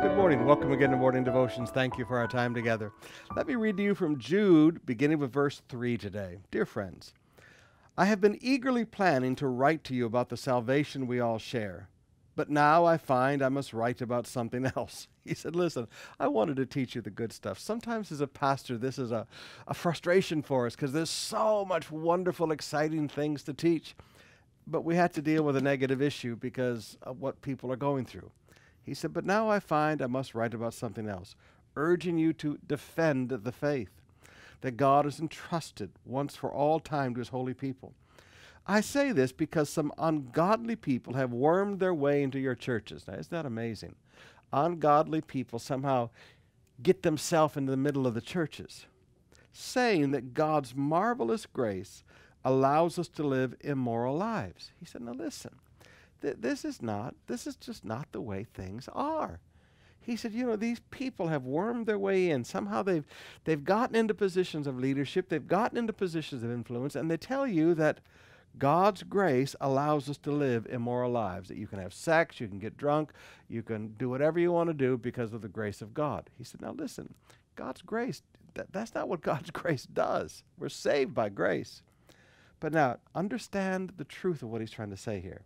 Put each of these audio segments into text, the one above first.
Good morning. Welcome again to Morning Devotions. Thank you for our time together. Let me read to you from Jude, beginning with verse 3 today. Dear friends, I have been eagerly planning to write to you about the salvation we all share, but now I find I must write about something else. He said, listen, I wanted to teach you the good stuff. Sometimes as a pastor, this is a frustration for us because there's so much wonderful, exciting things to teach, but we had to deal with a negative issue because of what people are going through. He said, but now I find I must write about something else, urging you to defend the faith that God has entrusted once for all time to his holy people. I say this because some ungodly people have wormed their way into your churches. Now, isn't that amazing? Ungodly people somehow get themselves into the middle of the churches, saying that God's marvelous grace allows us to live immoral lives. He said, now listen. This is just not the way things are. He said, these people have wormed their way in. Somehow they've gotten into positions of leadership. They've gotten into positions of influence, and they tell you that God's grace allows us to live immoral lives, that you can have sex, you can get drunk, you can do whatever you want to do because of the grace of God. He said, now listen, God's grace, that's not what God's grace does. We're saved by grace. But now, understand the truth of what he's trying to say here.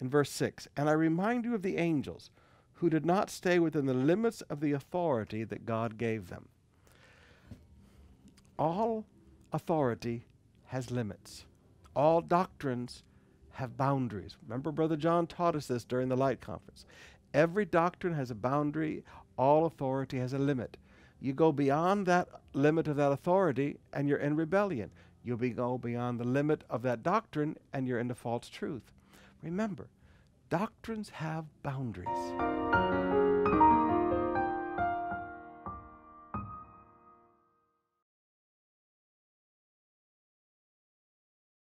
In verse 6, and I remind you of the angels who did not stay within the limits of the authority that God gave them. All authority has limits. All doctrines have boundaries. Remember, Brother John taught us this during the Light Conference. Every doctrine has a boundary. All authority has a limit. You go beyond that limit of that authority, and you're in rebellion. You'll go beyond the limit of that doctrine, and you're into false truth. Remember, doctrines have boundaries.